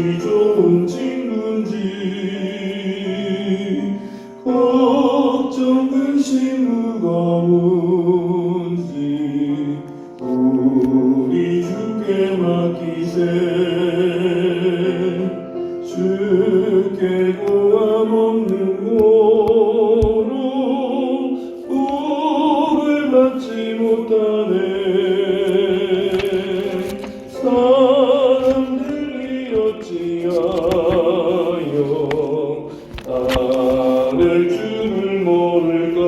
무엇이 좋은 친구인지 걱정 근심 무거운지 우리 주께 맡기세. 주께 고함 없는 고로 복을 받지 못하네. 사람들이 어찌하여 나를 주를 모를까.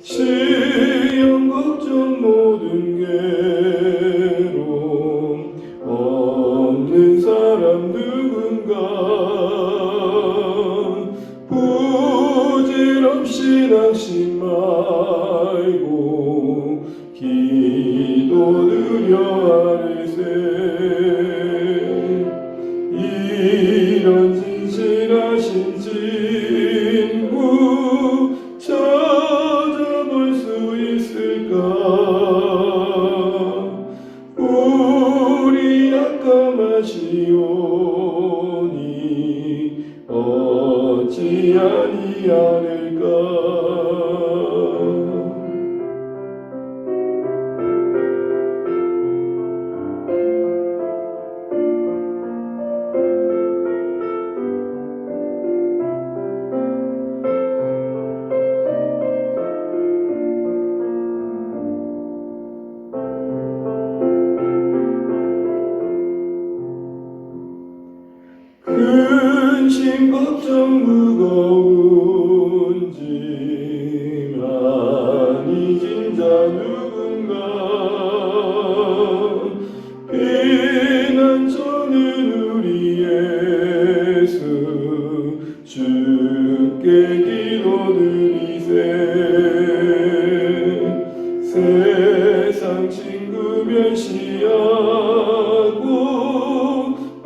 시험 걱정 모든 괴로움 없는 사람 누군가. 부질없이 낙심 말고 기도 드려 아뢰세. 이런 진실하신 친구 찾아볼 수 있을까. 우리 약감하시오니 어찌 아니하는가. 근심 걱정 무거운지 많이 진 자 누군가. 피난처는 우리 예수 주께 기도드리세. 세상 친구 멸시하고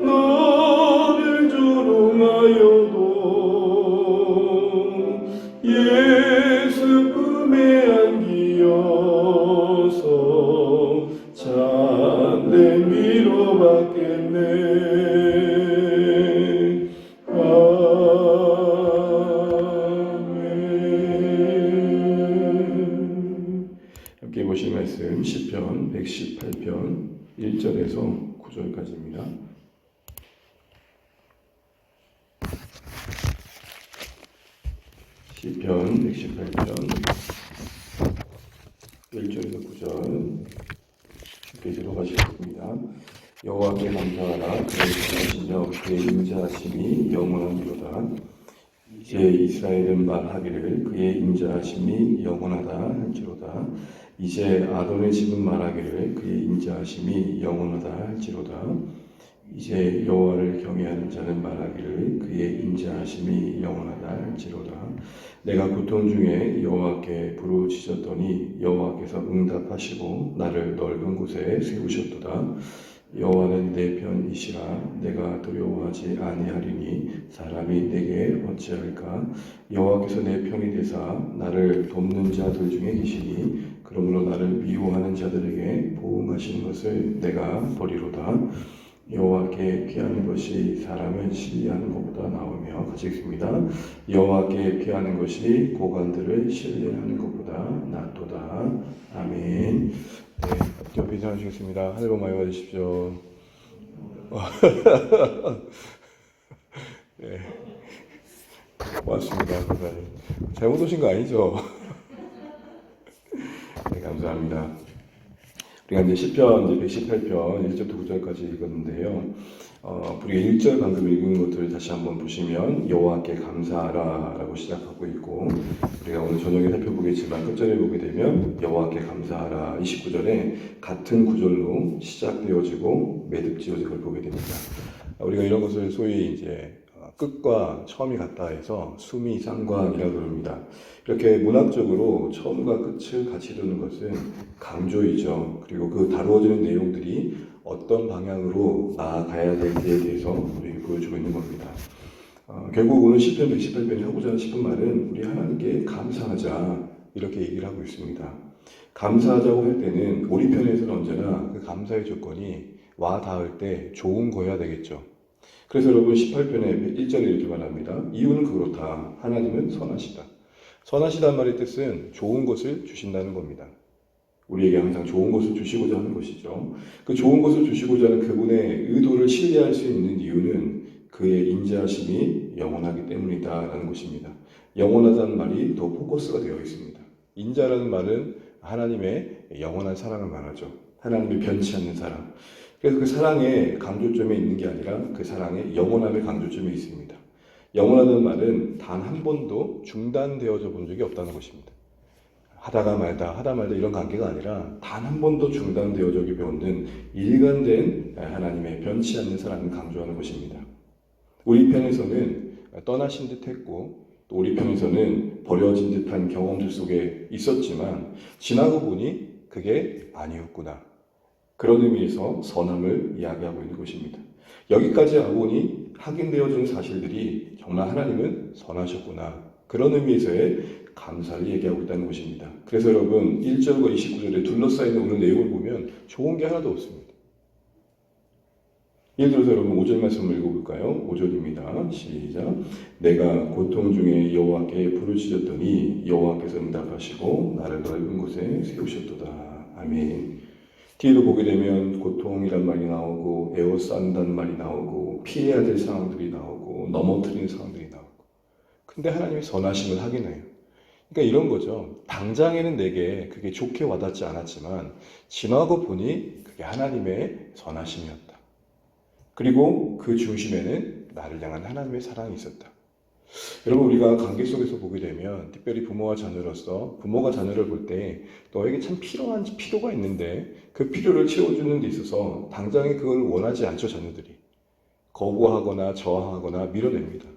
너를 조롱하여도 예수 품에 안기어서 참된 위로받겠네. 아멘. 함께 보실 말씀 시편 118편 1절에서 9절까지입니다. 시편 118편 1절에서 9절 쉽게 들어가시겠습니다. 여호와께 감사하라. 그의 선하시며 그의 인자하심이 영원하니로다. 이제 이스라엘은 말하기를 그의 인자하심이 영원하다 할지로다. 이제 아론의 집은 말하기를 그의 인자하심이 영원하다 할지로다. 이제 여호와를 경외하는 자는 말하기를 그의 인자하심이 영원하다 할지로다. 내가 고통 중에 여호와께 부르짖었더니 여호와께서 응답하시고 나를 넓은 곳에 세우셨도다. 여호와는 내 편이시라. 내가 두려워하지 아니하리니 사람이 내게 어찌할까. 여호와께서 내 편이 되사 나를 돕는 자들 중에 계시니 그러므로 나를 미워하는 자들에게 보응하시는 것을 내가 보리로다. 여호와께 피하는 것이 사람을 신뢰하는 것보다 나으며 같이 읽습니다. 여호와께 피하는 것이 고관들을 신뢰하는 것보다 낫도다. 아멘. 네, 옆에 인사하시겠습니다. 하늘 복 많이 받으십시오. 네, 고맙습니다. 잘못 오신 거 아니죠? 네, 감사합니다. 우리가 이제 시편 118편 1절부터 9절까지 읽었는데요. 우리가 1절 방금 읽은 것들을 다시 한번 보시면 여호와께 감사하라 라고 시작하고 있고, 우리가 오늘 저녁에 살펴보겠지만 끝절에 보게 되면 여호와께 감사하라 29절에 같은 구절로 시작되어지고 매듭지어진 걸 보게 됩니다. 우리가 이런 것을 소위 이제 끝과 처음이 같다 해서 수미상관이라고 그럽니다. 이렇게 문학적으로 처음과 끝을 같이 두는 것은 강조이죠. 그리고 그 다루어지는 내용들이 어떤 방향으로 나아가야 될지에 대해서 우리에게 보여주고 있는 겁니다. 결국 오늘 시편 118편이 하고자 싶은 말은 우리 하나님께 감사하자 이렇게 얘기를 하고 있습니다. 감사하자고 할 때는 우리 편에서는 언제나 그 감사의 조건이 와 닿을 때 좋은 거여야 되겠죠. 그래서 여러분 18편의 1절에 이렇게 말합니다. 이유는 그렇다. 하나님은 선하시다. 선하시다는 말의 뜻은 좋은 것을 주신다는 겁니다. 우리에게 항상 좋은 것을 주시고자 하는 것이죠. 그 좋은 것을 주시고자 하는 그분의 의도를 신뢰할 수 있는 이유는 그의 인자하심이 영원하기 때문이다라는 것입니다. 영원하다는 말이 더 포커스가 되어 있습니다. 인자라는 말은 하나님의 영원한 사랑을 말하죠. 하나님의 변치 않는 사랑. 그래서 그 사랑의 강조점에 있는 게 아니라 그 사랑의 영원함의 강조점에 있습니다. 영원하다는 말은 단 한 번도 중단되어져 본 적이 없다는 것입니다. 하다가 말다 이런 관계가 아니라 단 한 번도 중단되어져 없는 일관된 하나님의 변치 않는 사랑을 강조하는 것입니다. 우리 편에서는 떠나신 듯 했고 또 우리 편에서는 버려진 듯한 경험들 속에 있었지만 지나고 보니 그게 아니었구나. 그런 의미에서 선함을 이야기하고 있는 것입니다. 여기까지 와보니 확인되어진 사실들이 정말 하나님은 선하셨구나. 그런 의미에서의 감사를 얘기하고 있다는 것입니다. 그래서 여러분 1절과 29절에 둘러싸이는 오늘 내용을 보면 좋은 게 하나도 없습니다. 예를 들어서 여러분 5절 말씀을 읽어볼까요? 5절입니다. 시작. 내가 고통 중에 여호와께 부르짖었더니 여호와께서 응답하시고 나를 넓은 곳에 세우셨도다. 아멘. 뒤에도 보게 되면 고통이란 말이 나오고 에워싼다는 말이 나오고 피해야 될 상황들이 나오고 넘어뜨리는 상황들이 나오고 근데 하나님이 선하심을 확인해요. 그러니까 이런 거죠. 당장에는 내게 그게 좋게 와닿지 않았지만 지나고 보니 그게 하나님의 선하심이었다. 그리고 그 중심에는 나를 향한 하나님의 사랑이 있었다. 여러분 우리가 관계 속에서 보게 되면 특별히 부모와 자녀로서 부모가 자녀를 볼 때 너에게 참 필요한 필요가 있는데 그 필요를 채워주는 데 있어서 당장에 그걸 원하지 않죠. 자녀들이 거부하거나 저항하거나 밀어냅니다.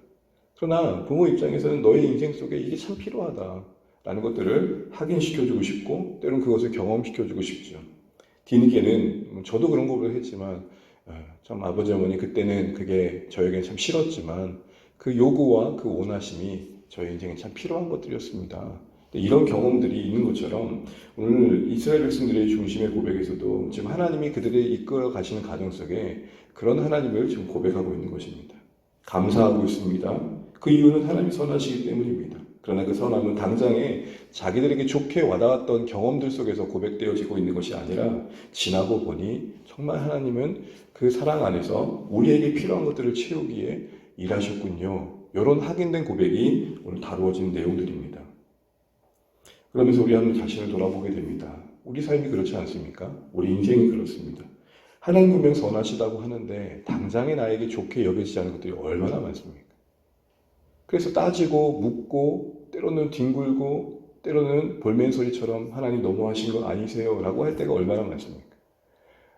그러나 부모 입장에서는 너의 인생 속에 이게 참 필요하다라는 것들을 확인시켜주고 싶고 때로는 그것을 경험시켜주고 싶죠. 뒤늦게는 저도 그런 거를 했지만 참 아버지 어머니 그때는 그게 저에게는 참 싫었지만 그 요구와 그 원하심이 저희 인생에 참 필요한 것들이었습니다. 이런 경험들이 있는 것처럼 오늘 이스라엘 백성들의 중심의 고백에서도 지금 하나님이 그들을 이끌어 가시는 과정 속에 그런 하나님을 지금 고백하고 있는 것입니다. 감사하고 있습니다. 그 이유는 하나님이 선하시기 때문입니다. 그러나 그 선함은 당장에 자기들에게 좋게 와닿았던 경험들 속에서 고백되어지고 있는 것이 아니라 지나고 보니 정말 하나님은 그 사랑 안에서 우리에게 필요한 것들을 채우기에 일하셨군요. 이런 확인된 고백이 오늘 다루어진 내용들입니다. 그러면서 우리 한번 자신을 돌아보게 됩니다. 우리 삶이 그렇지 않습니까? 우리 인생이 그렇습니다. 하나님 분명 선하시다고 하는데 당장에 나에게 좋게 여겨지지 않은 것들이 얼마나 많습니까? 그래서 따지고 묻고 때로는 뒹굴고 때로는 볼멘소리처럼 하나님 너무하신 거 아니세요? 라고 할 때가 얼마나 많습니까?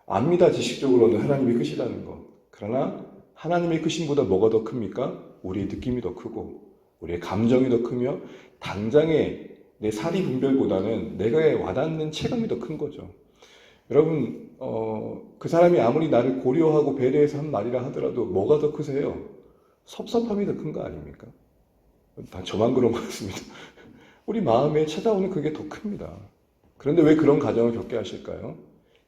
압니다. 지식적으로는 하나님이 크시다는 것. 그러나 하나님의 크심보다 뭐가 더 큽니까? 우리의 느낌이 더 크고 우리의 감정이 더 크며 당장의 내 사리 분별보다는 내가 와닿는 체감이 더 큰 거죠. 여러분 그 사람이 아무리 나를 고려하고 배려해서 한 말이라 하더라도 뭐가 더 크세요? 섭섭함이 더 큰 거 아닙니까? 다 저만 그런 것 같습니다. 우리 마음에 찾아오는 그게 더 큽니다. 그런데 왜 그런 가정을 겪게 하실까요?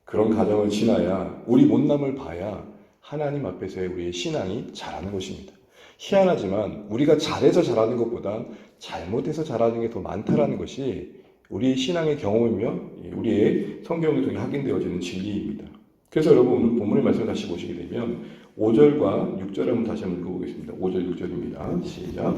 그런 가정을 지나야 우리 못남을 봐야 하나님 앞에서의 우리의 신앙이 자라는 것입니다. 희한하지만 우리가 잘해서 잘하는 것보다 잘못해서 잘하는 게 더 많다라는 것이 우리의 신앙의 경험이며 우리의 성경을 통해 확인되어지는 진리입니다. 그래서 여러분 오늘 본문의 말씀을 다시 보시게 되면 5절과 6절을 한번 다시 한번 읽어보겠습니다. 5절 6절입니다. 시작.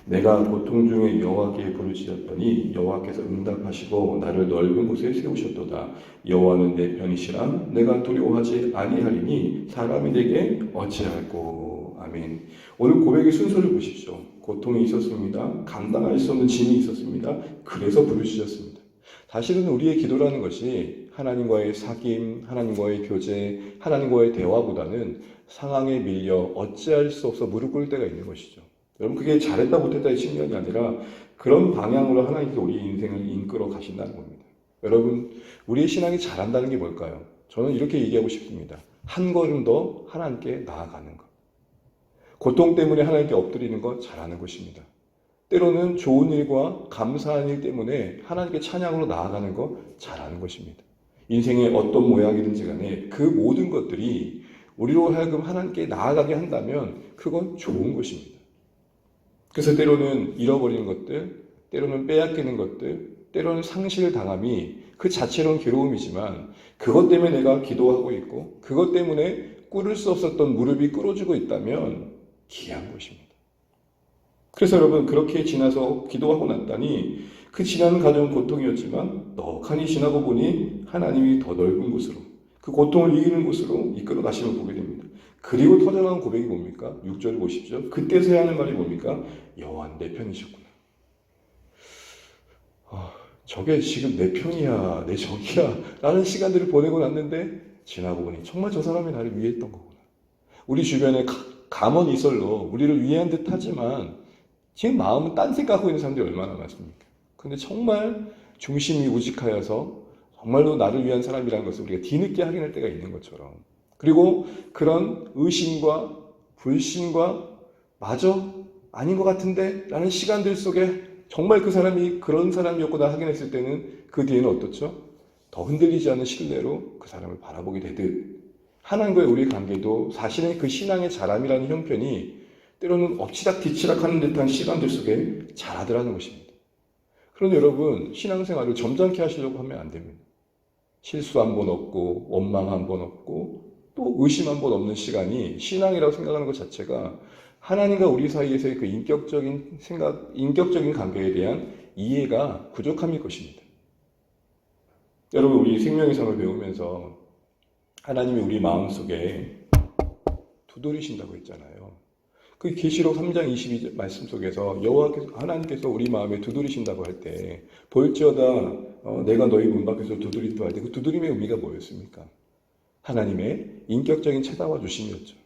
내가 고통 중에 여호와께 부르짖었더니 여호와께서 응답하시고 나를 넓은 곳에 세우셨도다. 여호와는 내 편이시라. 내가 두려워하지 아니하리니 사람이 내게 어찌할꼬. 아멘. 오늘 고백의 순서를 보십시오. 고통이 있었습니다. 감당할 수 없는 짐이 있었습니다. 그래서 부르짖었습니다. 사실은 우리의 기도라는 것이 하나님과의 사귐, 하나님과의 교제, 하나님과의 대화보다는 상황에 밀려 어찌할 수 없어 무릎 꿇을 때가 있는 것이죠. 여러분 그게 잘했다 못했다의 측면이 아니라 그런 방향으로 하나님께서 우리 인생을 이끌어 가신다는 겁니다. 여러분 우리의 신앙이 잘한다는 게 뭘까요? 저는 이렇게 얘기하고 싶습니다. 한 걸음 더 하나님께 나아가는 것. 고통 때문에 하나님께 엎드리는 것 잘하는 것입니다. 때로는 좋은 일과 감사한 일 때문에 하나님께 찬양으로 나아가는 것 잘하는 것입니다. 인생의 어떤 모양이든지 간에 그 모든 것들이 우리로 하여금 하나님께 나아가게 한다면 그건 좋은 것입니다. 그래서 때로는 잃어버리는 것들, 때로는 빼앗기는 것들, 때로는 상실을 당함이 그 자체로는 괴로움이지만 그것 때문에 내가 기도하고 있고 그것 때문에 꿇을 수 없었던 무릎이 꿇어지고 있다면 귀한 것입니다. 그래서 여러분 그렇게 지나서 기도하고 났더니 그 지난 과정은 고통이었지만 넉하니 지나고 보니 하나님이 더 넓은 곳으로 그 고통을 이기는 곳으로 이끌어 가심을 보게 됩니다. 그리고 터져나온 고백이 뭡니까? 6절 보십시오. 그때서야 하는 말이 뭡니까? 여호와는 내 편이셨구나. 저게 지금 내 편이야, 내 적이야 라는 시간들을 보내고 났는데 지나고 보니 정말 저 사람이 나를 위했던 거구나. 우리 주변에 감언이설로 우리를 위한 듯 하지만 지금 마음은 딴 생각하고 있는 사람들이 얼마나 많습니까? 근데 정말 중심이 우직하여서 정말로 나를 위한 사람이라는 것을 우리가 뒤늦게 확인할 때가 있는 것처럼, 그리고 그런 의심과 불신과 마저 아닌 것 같은데 라는 시간들 속에 정말 그 사람이 그런 사람이었구나 확인했을 때는 그 뒤에는 어떻죠? 더 흔들리지 않는 신뢰로 그 사람을 바라보게 되듯 하나님과의 우리의 관계도 사실은 그 신앙의 자람이라는 형편이 때로는 엎치락 뒤치락 하는 듯한 시간들 속에 자라더라는 것입니다. 그런데 여러분 신앙생활을 점잖게 하시려고 하면 안 됩니다. 실수 한 번 없고 원망 한 번 없고 또 의심 한 번 없는 시간이 신앙이라고 생각하는 것 자체가 하나님과 우리 사이에서의 그 인격적인 생각, 인격적인 관계에 대한 이해가 부족함일 것입니다. 여러분 우리 생명의 삶을 배우면서 하나님이 우리 마음속에 두드리신다고 했잖아요. 그 계시록 3장 22절 말씀 속에서 여호와께서 하나님께서 우리 마음에 두드리신다고 할 때 볼지어다 내가 너희 문 밖에서 두드리다 할 때 그 두드림의 의미가 뭐였습니까? 하나님의 인격적인 찾아와 주심이었죠.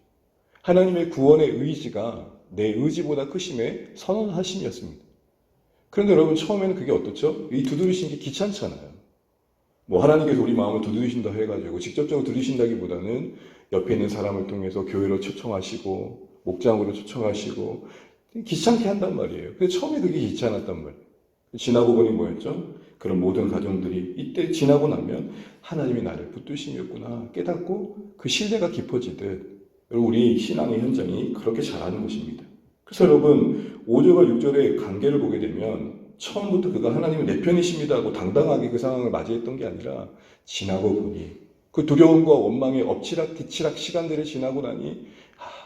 하나님의 구원의 의지가 내 의지보다 크심에 선언하심이었습니다. 그런데 여러분 처음에는 그게 어떻죠? 이 두드리신 게 귀찮잖아요. 뭐 하나님께서 우리 마음을 두드리신다 해가지고 직접적으로 두드리신다기보다는 옆에 있는 사람을 통해서 교회로 초청하시고 목장으로 초청하시고 귀찮게 한단 말이에요. 근데 처음에 그게 귀찮았단 말이에요. 지나고 보니 뭐였죠? 그런 모든 가정들이 이때 지나고 나면 하나님이 나를 붙드심이었구나 깨닫고 그 신뢰가 깊어지듯 우리 신앙의 현장이 그렇게 자라는 것입니다. 그래서 여러분 5절과 6절의 관계를 보게 되면 처음부터 그가 하나님은 내 편이십니다 하고 당당하게 그 상황을 맞이했던 게 아니라 지나고 보니 그 두려움과 원망의 엎치락 뒤치락 시간들을 지나고 나니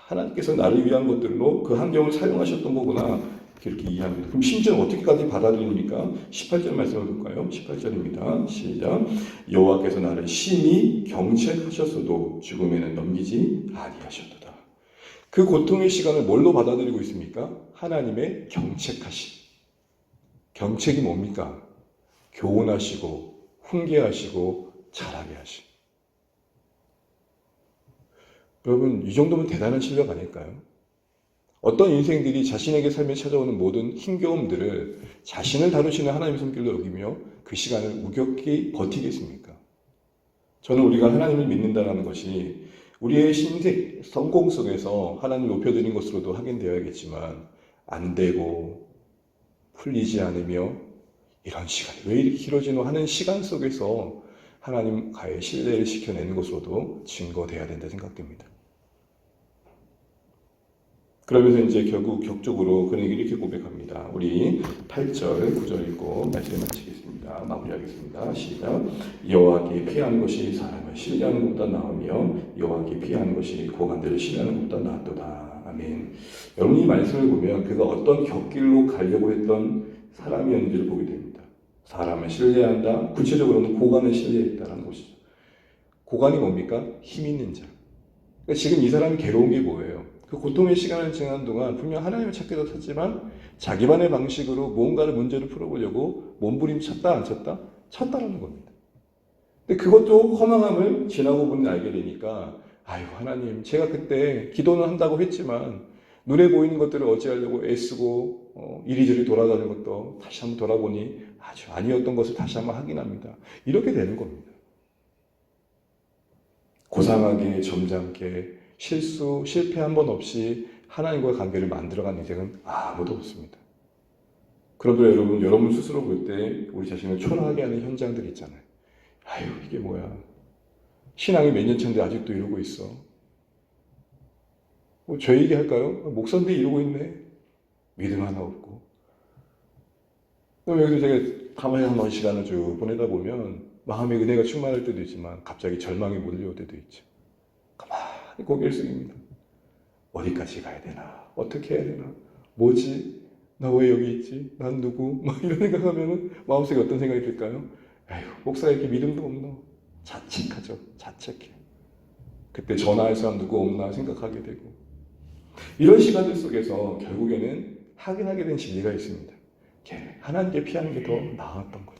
하나님께서 나를 위한 것들로 그 환경을 사용하셨던 거구나 이렇게 이해합니다. 그럼 심지어 어떻게까지 받아들입니까? 18절 말씀을 볼까요? 18절입니다. 시작. 여호와께서 나를 심히 경책하셨어도 죽음에는 넘기지 아니하셨도다. 그 고통의 시간을 뭘로 받아들이고 있습니까? 하나님의 경책하심. 경책이 뭡니까? 교훈하시고 훈계하시고 자라게 하심. 여러분 이 정도면 대단한 실력 아닐까요? 어떤 인생들이 자신에게 삶에 찾아오는 모든 힘겨움들을 자신을 다루시는 하나님의 손길로 여기며 그 시간을 우격히 버티겠습니까? 저는 우리가 하나님을 믿는다는 것이 우리의 신생 성공 속에서 하나님을 높여드리는 것으로도 확인되어야겠지만 안 되고 풀리지 않으며 이런 시간이 왜 이렇게 길어지노 하는 시간 속에서 하나님과의 신뢰를 지켜내는 것으로도 증거돼야 된다 생각됩니다. 그러면서 이제 결국 격적으로 그는 이렇게 고백합니다. 우리 8절, 9절 읽고 말씀 마치겠습니다. 마무리하겠습니다. 시작. 여호와께 피하는 것이 사람을 신뢰하는 것보다 나으며 여호와께 피하는 것이 고관들을 신뢰하는 것보다 낫도다. 아멘. 여러분이 말씀을 보면 그가 어떤 격길로 가려고 했던 사람이었는지를 보게 됩니다. 사람을 신뢰한다. 구체적으로는 고관을 신뢰했다라는 것이죠. 고관이 뭡니까? 힘 있는 자. 그러니까 지금 이 사람이 괴로운 게 뭐예요? 그 고통의 시간을 지난 동안 분명 하나님을 찾기도 찾지만 자기만의 방식으로 무언가를 문제를 풀어보려고 몸부림쳤다 안 쳤다? 쳤다라는 겁니다. 근데 그것도 허망함을 지나고 보니 알게 되니까 아유 하나님 제가 그때 기도는 한다고 했지만 눈에 보이는 것들을 어찌하려고 애쓰고 이리저리 돌아가는 것도 다시 한번 돌아보니 아주 아니었던 것을 다시 한번 확인합니다. 이렇게 되는 겁니다. 고상하게 점잖게 실패 한 번 없이 하나님과의 관계를 만들어간 인생은 아무도 없습니다. 그러므로 여러분 스스로 볼 때 우리 자신을 초라하게 하는 현장들이 있잖아요. 아유, 이게 뭐야. 신앙이 몇 년 차인데 아직도 이러고 있어. 뭐 저 얘기할까요? 목사인데 이러고 있네. 믿음 하나 없고. 여기서 제가 가만히 한번 시간을 쭉 보내다 보면 마음에 은혜가 충만할 때도 있지만 갑자기 절망이 몰려올 때도 있죠. 가만히 고개를 숙입니다. 어디까지 가야 되나? 어떻게 해야 되나? 뭐지? 나 왜 여기 있지? 난 누구? 막 이런 생각하면 마음속에 어떤 생각이 들까요? 에휴, 목사가 이렇게 믿음도 없노? 자책하죠. 자책해. 그때 전화할 사람 누구 없나 생각하게 되고, 이런 시간들 속에서 결국에는 확인하게 된 진리가 있습니다. 하나님께 피하는 게 더 나았던 것.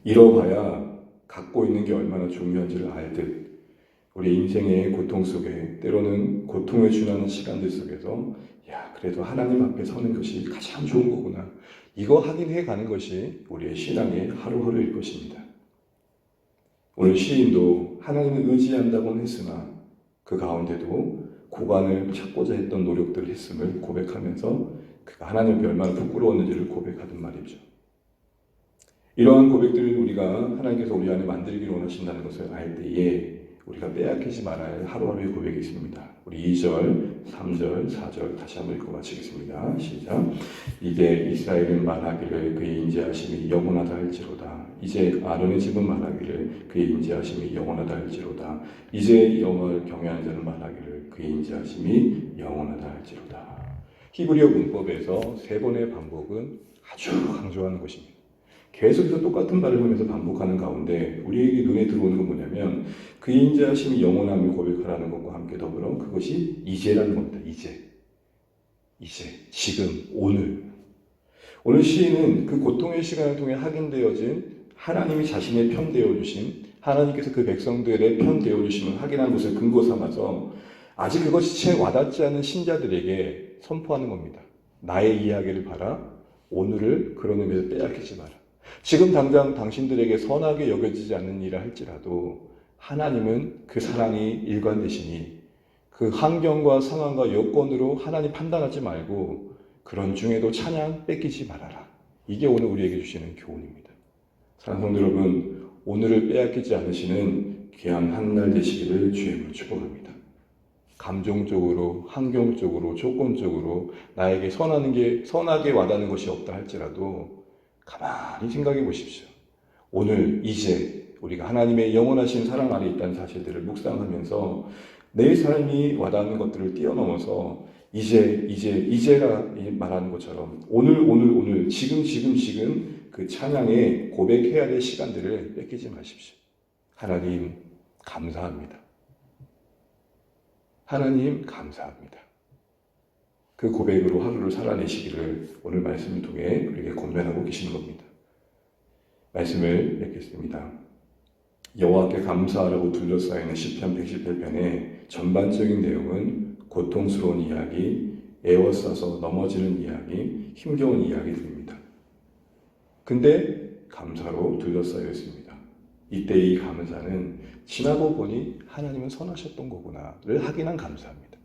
잃어봐야 갖고 있는 게 얼마나 중요한지를 알듯 우리 인생의 고통 속에 때로는 고통에 준하는 시간들 속에서 그래도 하나님 앞에 서는 것이 가장 좋은 거구나, 이거 확인해 가는 것이 우리의 신앙의 하루하루일 것입니다. 오늘 시인도 하나님을 의지한다고는 했으나 그 가운데도 고관을 찾고자 했던 노력들을 했음을 고백하면서 그가 하나님 앞에 얼마나 부끄러웠는지를 고백하던 말이죠. 이러한 고백들을 우리가 하나님께서 우리 안에 만들기를 원하신다는 것을 알 때에 우리가 빼앗기지 말아야 할 하루하루의 고백이 있습니다. 우리 2절, 3절, 4절 다시 한번 읽고 마치겠습니다. 시작. 이제 이스라엘은 말하기를 그의 인자하심이 영원하다 할지로다. 이제 아론의 집은 말하기를 그의 인자하심이 영원하다 할지로다. 이제 여호와를 경외하는 자는 말하기를 그의 인자하심이 영원하다 할지로다. 히브리어 문법에서 3번의 반복은 아주 강조하는 것입니다. 계속해서 똑같은 말을 하면서 반복하는 가운데 우리에게 눈에 들어오는 건 뭐냐면 그 인자하심이 영원함을 고백하라는 것과 함께 더불어 그것이 이제라는 겁니다. 이제, 지금, 오늘 시인은 그 고통의 시간을 통해 확인되어진 하나님이 자신의 편 되어주심, 하나님께서 그 백성들의 편 되어주심을 확인한 것을 근거 삼아서 아직 그것이 채 와닿지 않은 신자들에게 선포하는 겁니다. 나의 이야기를 봐라. 오늘을 그런 의미에서 빼앗기지 마라. 지금 당장 당신들에게 선하게 여겨지지 않는 일을 할지라도 하나님은 그 사랑이 일관되시니 그 환경과 상황과 여건으로 하나님 판단하지 말고 그런 중에도 찬양 뺏기지 말아라. 이게 오늘 우리에게 주시는 교훈입니다. 사랑하는 성도 여러분, 오늘을 빼앗기지 않으시는 귀한 한날 되시기를 주님으로 축복합니다. 감정적으로, 환경적으로, 조건적으로 나에게 선하게 와닿는 것이 없다 할지라도 가만히 생각해 보십시오. 오늘 이제 우리가 하나님의 영원하신 사랑 안에 있다는 사실들을 묵상하면서 내 삶이 와닿는 것들을 뛰어넘어서 이제라 말하는 것처럼 오늘 지금 그 찬양에 고백해야 될 시간들을 뺏기지 마십시오. 하나님 감사합니다. 하나님 감사합니다. 그 고백으로 하루를 살아내시기를 오늘 말씀을 통해 우리에게 권면하고 계시는 겁니다. 말씀을 맺겠습니다. 여호와께 감사하라고 둘러싸이는 시편 118편의 전반적인 내용은 고통스러운 이야기, 애워싸서 넘어지는 이야기, 힘겨운 이야기들입니다. 근데 감사로 둘러싸여 있습니다. 이때 이 감사는 지나고 보니 하나님은 선하셨던 거구나를 확인한 감사입니다.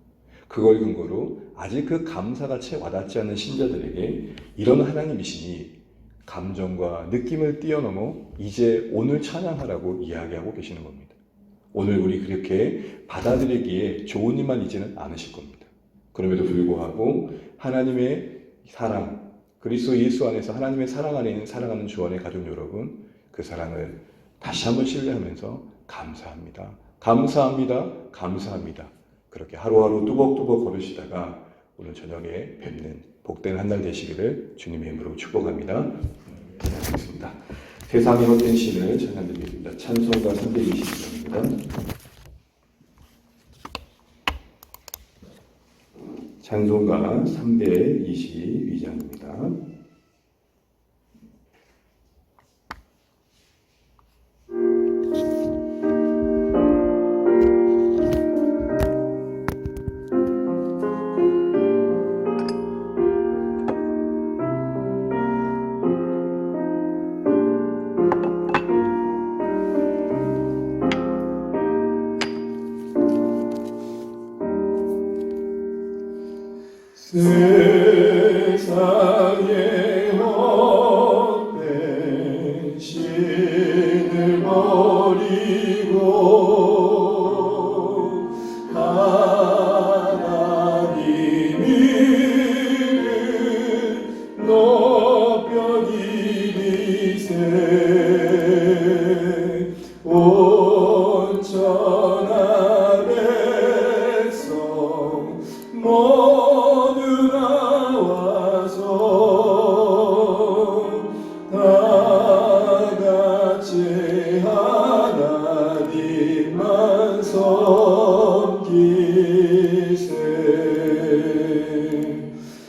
그걸 근거로 아직 그 감사가 채 와닿지 않는 신자들에게 이런 하나님이시니 감정과 느낌을 뛰어넘어 이제 오늘 찬양하라고 이야기하고 계시는 겁니다. 오늘 우리 그렇게 받아들이기에 좋은 일만 이제는 않으실 겁니다. 그럼에도 불구하고 하나님의 사랑, 그리스도 예수 안에서 하나님의 사랑 안에 있는 사랑하는 주 안의 가족 여러분, 그 사랑을 다시 한번 신뢰하면서 감사합니다. 감사합니다. 그렇게 하루하루 뚜벅뚜벅 걸으시다가 오늘 저녁에 뵙는 복된 한날 되시기를 주님의 이름으로 축복합니다. 찬양하겠습니다. 세상의 헛된 신을 찬양드리겠습니다. 찬송가 320장입니다. 찬송가 322장입니다. 세상에 헛된 신 하나님을 높여 기리세 온 천하 백성 모두 나와서 다같이 하나님만 섬기세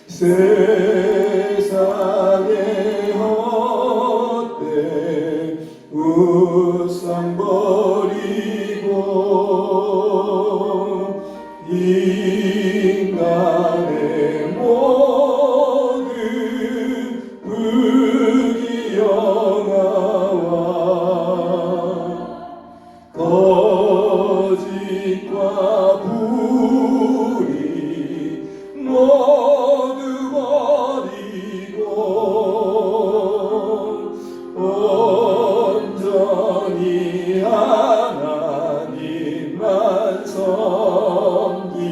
세상의 헛된 우상 버리고 인간의 모든 불기영화와 거짓과 불의 모두 버리고 온전히 하나님만 섬기세.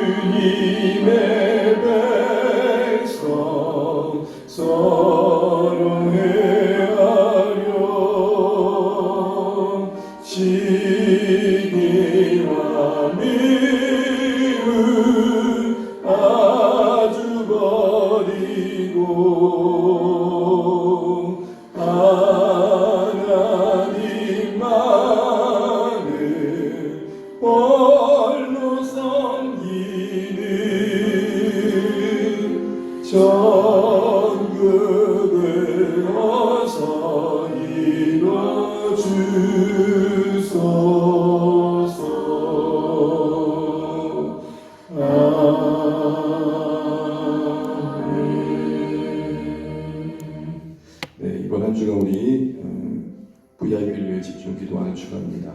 주님의 백성 서로 헤아려 시기와 미움 아주 버리고 하나님만을 홀로 섬기는 전국을 어서 이뤄주소서. 아멘. 네, 이번 한 주가 우리 VIP를 위해 집중 기도하는 주간입니다.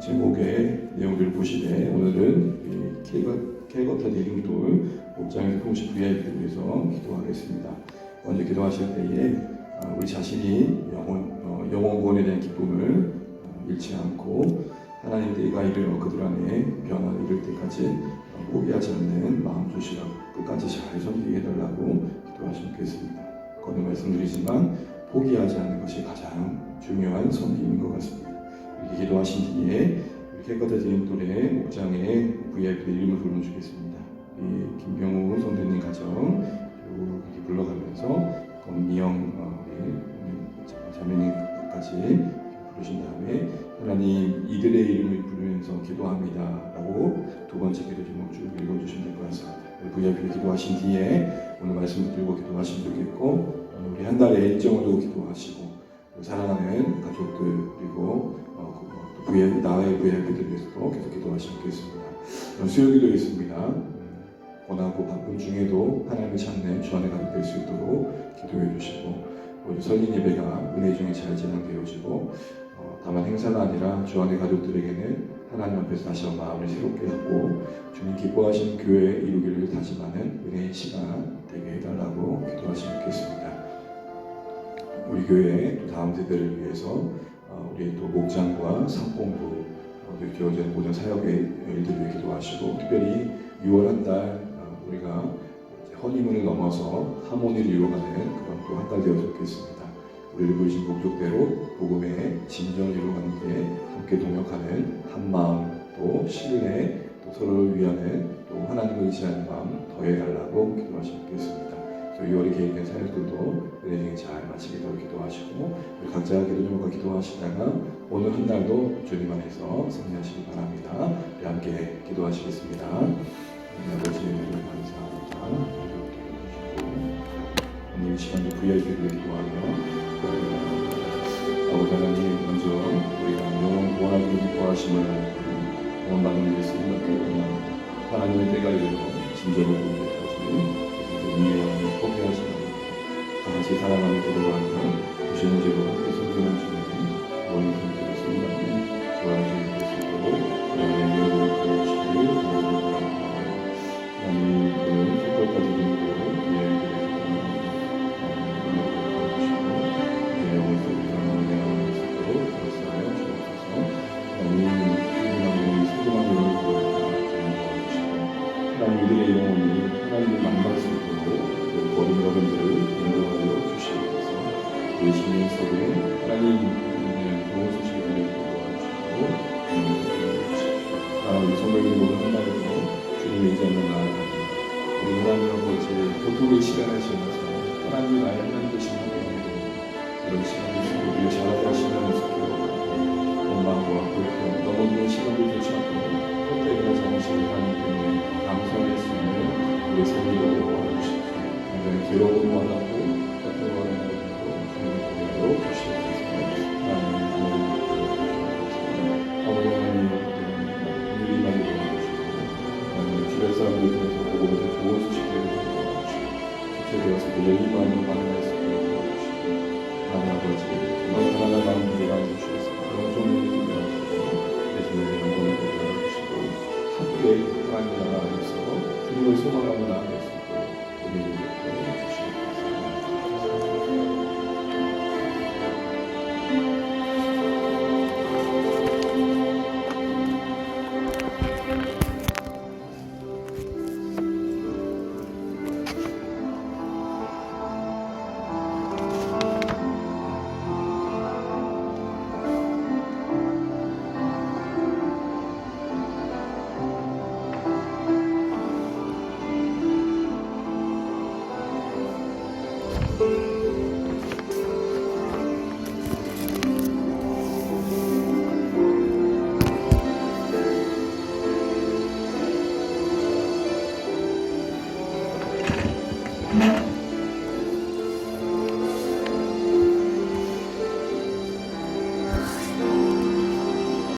제목의 내용들을 보시되 오늘은 캘거타 리빙돌 목장에서 품으신 VIP를 위해서 기도하겠습니다. 먼저 기도하실 때에 우리 자신이 영원 구원에 대한 기쁨을 잃지 않고 하나님 때가 이르러 그들 안에 변화를 이룰 때까지 포기하지 않는 마음 조시라 끝까지 잘 섬기게 해달라고 기도하시면 좋겠습니다. 거듭 말씀드리지만 포기하지 않는 것이 가장 중요한 섬김인 것 같습니다. 이렇게 기도하신 뒤에 캘거타 리빙돌의 목장에 VIP 이름을 불러주겠습니다. 김병우 선생님 가정 이렇게 불러가면서 권미영 자매님까지 부르신 다음에 하나님 이들의 이름을 부르면서 기도합니다 라고 두 번째 기도 제목 쭉 읽어주시면 될 것 같습니다. VIP를 기도하신 뒤에 오늘 말씀 들고 기도하시면 좋겠고 우리 한 달에 일정을 두고 기도하시고 사랑하는 가족들 그리고 나의 VIP들 위해서도 계속 기도하시면 좋겠습니다. 수요 기도 있습니다. 고난고 바쁨 중에도 하나님을 찾는 주 안에 가득 될 수 있도록 기도해 주시고 우리 설린 예배가 은혜 중에 잘 진행되어지고 다만 행사가 아니라 주 안의 가족들에게는 하나님 앞에서 다시 한번 마음을 새롭게 하고 주님 기뻐하시는 교회 이루기를 다짐하는 은혜의 시간 되게 해달라고 기도하시면 좋겠습니다. 우리 교회 또 다음 세대를 위해서 우리 또 목장과 상공부 기도하는 모든 사역의 일들을 위해 기도하시고 특별히 6월 한 달 우리가 허니문을 넘어서 하모니를 이루어가는 그런 또 한 달 되었으면 좋겠습니다. 우리를 부르신 목적대로 복음의 진정을 이루어가는 데 함께 동역하는 한마음 또 신뢰 또 서로를 위하는 또 하나님을 의지하는 마음 더해달라고 기도하시면 좋겠습니다. 6월에 계획된 사역들도 은혜 중에 잘 마치게 되도록 기도하시고 우리 각자 기도 제목과 기도하시다가 오늘 한 날도 주님 안에서 승리하시기 바랍니다. 우리 함께 기도하시겠습니다. 아버지 감사합니다. 오늘 이 시간에 VIP를 기도하며 아버지 하나님 먼저 우리가 영원 구원하기를 기뻐하심을 구원받는 데 쓰임을 받고 하나님의 때가 이르러 진정을 보는 데까지 인내하고 포기하시는 다시 사랑하는 기도하며 주시는 죄로 함께 성경을 주님이 원인 성경을 쓰임받는 좋아하시는 데 쓰도록 여러분의 보여주시길 바랍니다. 하나님 그는 색깔까지 믿고 이들의 영혼이 하나님을 만날 수 있도록 어린 여러분들을 인도하여 주시옵소서. 우리 심령 속에 하나님의 좋은 소식을 들려주고 우리 성도들 모두 한마디로 주님의 이전을 나아갑니다. 우리 하나님 아버지 고통의 시간을 지나서 하나님이 나의 하나님 되시는 이런 시간을 주고 우리를 잘하게 하시는 속에 원망과 불평 넘어지는 시간을 되찾고 그때가 잠시 하나님께 감사할 수 있는 우리 삶을 도와주십시오. 굉장히 괴로움을 원하고 고통을 원하는 것으로 주님의 주시옵소서. 아버지 하나님 오늘 이 말을 도와주시고 주변 사람들을 통해서 보고 좋은 소식을 도와주시고 주체되어서 열림하는 반응할 수 있도록 도와주시고 하나님 아버지 정말 하나님 마음을 도와주셔서 영종을 도와주시고 대신에 영광을 도와주시고 함께 하나님 나라 안에서 주님을 소망하고 나아갈 수 있도록 우리에게 도와주시옵소서. 네.